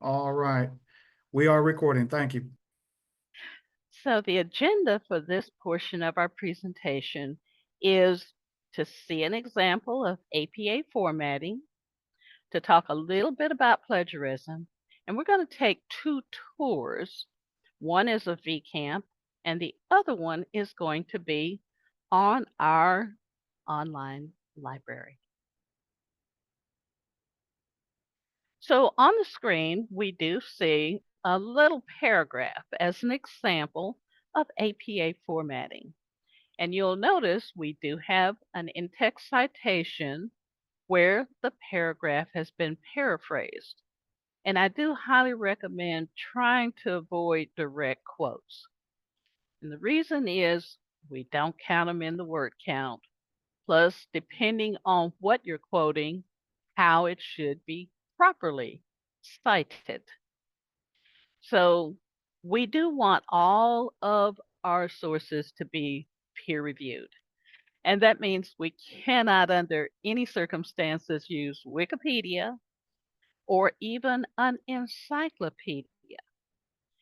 All right. We are recording. Thank you. So, the agenda for this portion of our presentation is to see an example of APA formatting, to talk a little bit about plagiarism, and we're going to take two tours. One is of VCamp, and the other one is going to be on our online library. So, on the screen, we do see a little paragraph as an example of APA formatting. And you'll notice we do have an in-text citation where the paragraph has been paraphrased. And I do highly recommend trying to avoid direct quotes. And the reason is we don't count them in the word count. Plus, depending on what you're quoting, how it should be properly cited. So we do want all of our sources to be peer reviewed. And that means we cannot, under any circumstances, use Wikipedia or even an encyclopedia.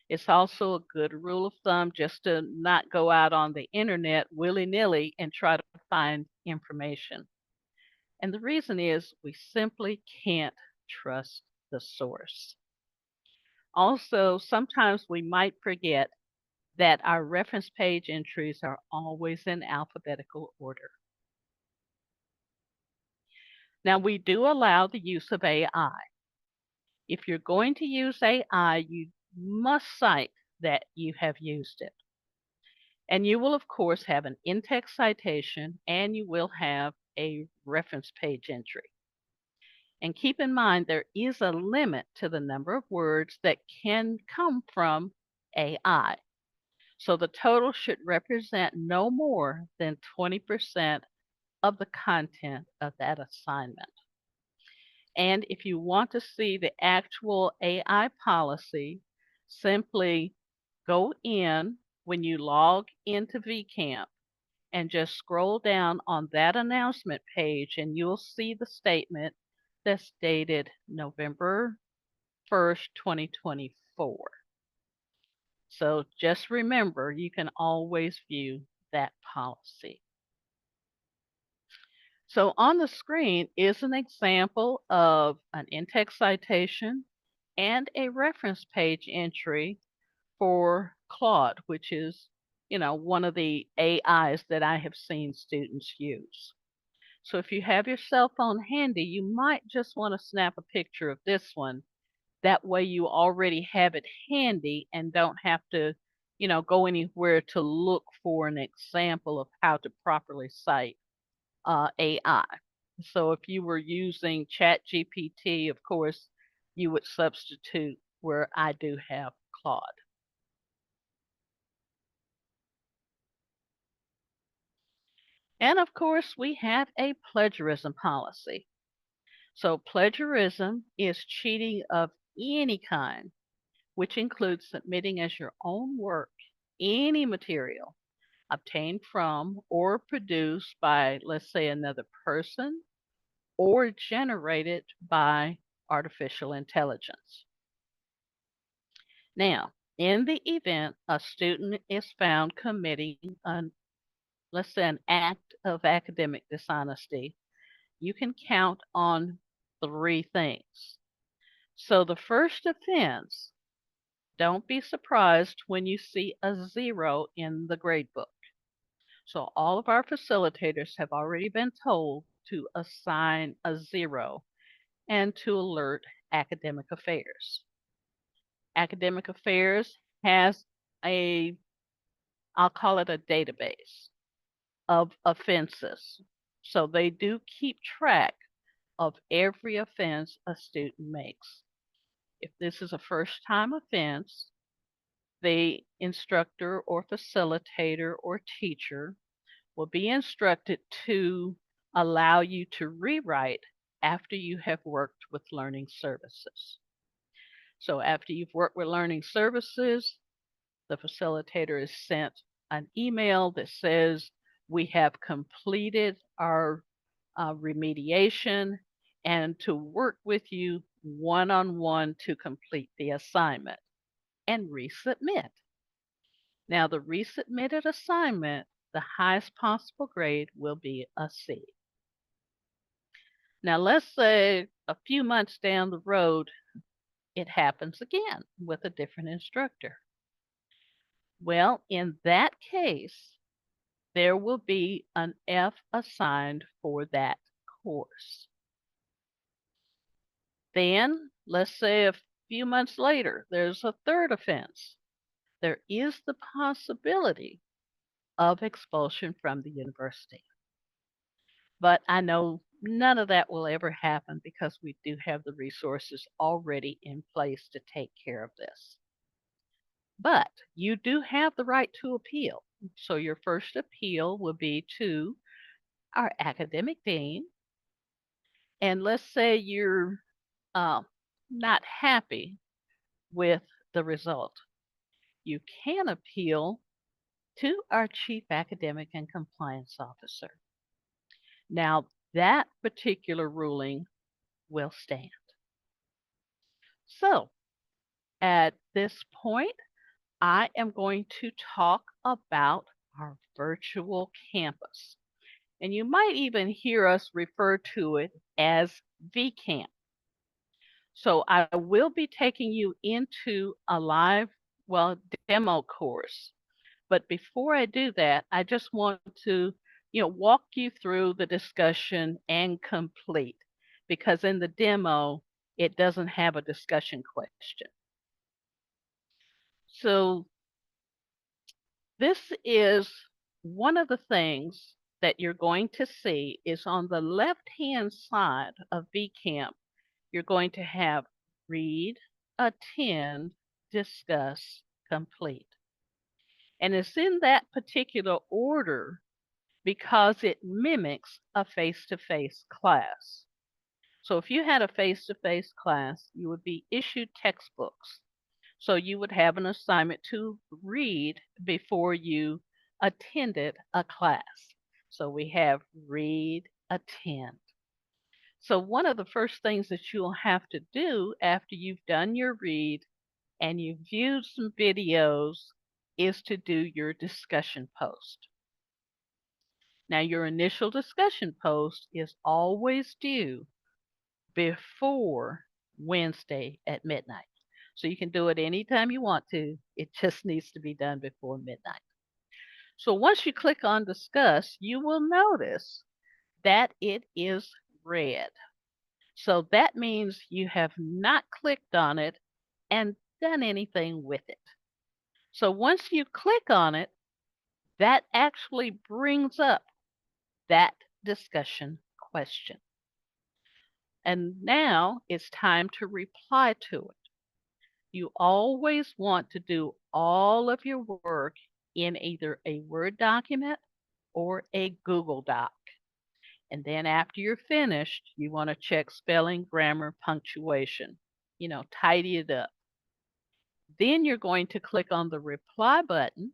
It's also a good rule of thumb just to not go out on the internet willy nilly and try to find information. And the reason is we simply can't trust the source. Also, sometimes we might forget that our reference page entries are always in alphabetical order. Now, we do allow the use of AI. If you're going to use AI, you must cite that you have used it. And you will, of course, have an in-text citation and you will have a reference page entry. And keep in mind, there is a limit to the number of words that can come from AI. So the total should represent no more than 20% of the content of that assignment. And if you want to see the actual AI policy, simply go in when you log into VCamp and just scroll down on that announcement page and you'll see the statement that's dated November 1st, 2024. So just remember, you can always view that policy. So on the screen is an example of an in-text citation and a reference page entry for Claude, which is, one of the AIs that I have seen students use. So if you have your cell phone handy, you might just want to snap a picture of this one. That way you already have it handy and don't have to, go anywhere to look for an example of how to properly cite AI. So if you were using ChatGPT, of course, you would substitute where I do have Claude. And of course, we have a plagiarism policy. So plagiarism is cheating of any kind, which includes submitting as your own work any material obtained from or produced by, let's say, another person or generated by artificial intelligence. Now, in the event a student is found committing let's say, an act of academic dishonesty, you can count on three things. So the first offense, don't be surprised when you see a 0 in the gradebook. So all of our facilitators have already been told to assign a 0 and to alert academic affairs. Academic affairs has I'll call it a database of offenses. So they do keep track of every offense a student makes. If this is a first time offense, the instructor or facilitator or teacher will be instructed to allow you to rewrite after you have worked with learning services. So after you've worked with learning services, the facilitator is sent an email that says, we have completed our remediation, and to work with you, one-on-one to complete the assignment and resubmit. Now, the resubmitted assignment, the highest possible grade will be a C. Now, let's say a few months down the road, it happens again with a different instructor. Well, in that case, there will be an F assigned for that course. Then, let's say a few months later, there's a third offense. There is the possibility of expulsion from the university. But I know none of that will ever happen because we do have the resources already in place to take care of this. But you do have the right to appeal. So your first appeal will be to our academic dean. And let's say you're uh, not happy with the result. You can appeal to our chief academic and compliance officer. Now, that particular ruling will stand. So, at this point, I am going to talk about our virtual campus. And you might even hear us refer to it as VCamp. So I will be taking you into a live, demo course. But before I do that, I just want to, walk you through the discussion and complete because in the demo, it doesn't have a discussion question. So this is one of the things that you're going to see is on the left-hand side of VCamp, you're going to have read, attend, discuss, complete. And it's in that particular order because it mimics a face-to-face class. So if you had a face-to-face class, you would be issued textbooks. So you would have an assignment to read before you attended a class. So we have read, attend. So one of the first things that you'll have to do after you've done your read and you've viewed some videos is to do your discussion post. Now, your initial discussion post is always due before Wednesday at midnight. So you can do it anytime you want to. It just needs to be done before midnight. So once you click on discuss, you will notice that it is red. So that means you have not clicked on it and done anything with it. So once you click on it, that actually brings up that discussion question. And now it's time to reply to it. You always want to do all of your work in either a Word document or a Google Doc. And then after you're finished, you want to check spelling, grammar, punctuation, tidy it up. Then you're going to click on the reply button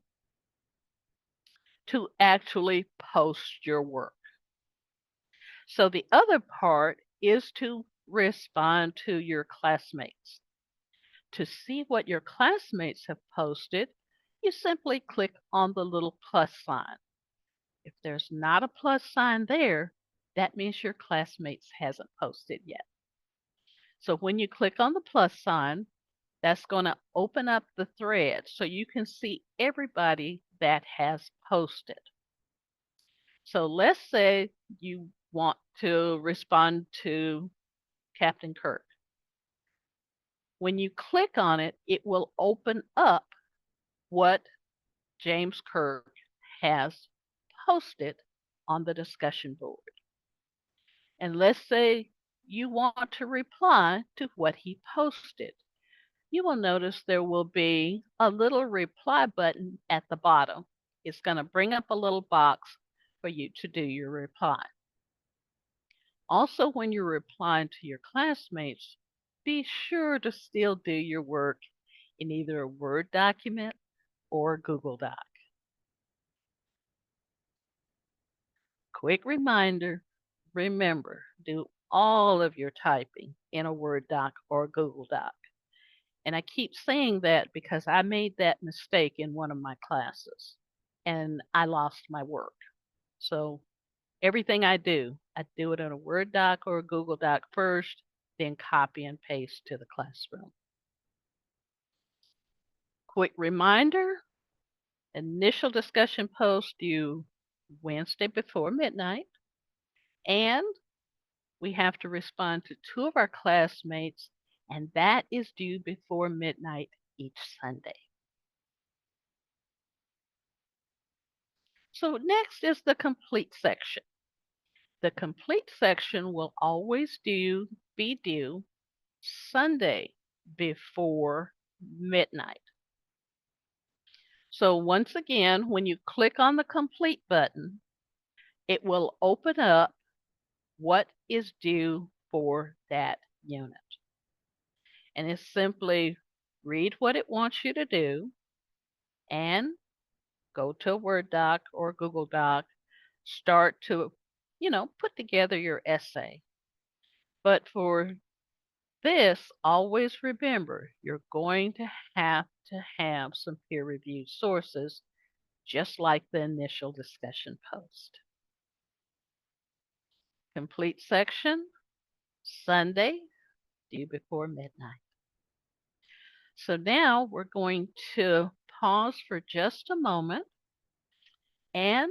to actually post your work. So the other part is to respond to your classmates. To see what your classmates have posted, you simply click on the little plus sign. If there's not a plus sign there, that means your classmates hasn't posted yet. So when you click on the plus sign, that's going to open up the thread so you can see everybody that has posted. So let's say you want to respond to Captain Kirk. When you click on it, it will open up what James Kirk has posted on the discussion board. And let's say you want to reply to what he posted. You will notice there will be a little reply button at the bottom. It's going to bring up a little box for you to do your reply. Also, when you're replying to your classmates, be sure to still do your work in either a Word document or a Google Doc. Quick reminder, remember, do all of your typing in a Word doc or a Google Doc. And I keep saying that because I made that mistake in one of my classes and I lost my work. So everything I do it in a Word doc or a Google Doc first, then copy and paste to the classroom. Quick reminder, initial discussion post due Wednesday before midnight, and we have to respond to 2 of our classmates, and that is due before midnight each Sunday. So next is the complete section. The complete section will always be due Sunday before midnight. So once again, when you click on the complete button, it will open up what is due for that unit. And it's simply read what it wants you to do and go to a Word doc or Google Doc, start to, put together your essay. But for this, always remember you're going to have some peer reviewed sources, just like the initial discussion post. Complete section, Sunday, due before midnight. So now we're going to pause for just a moment and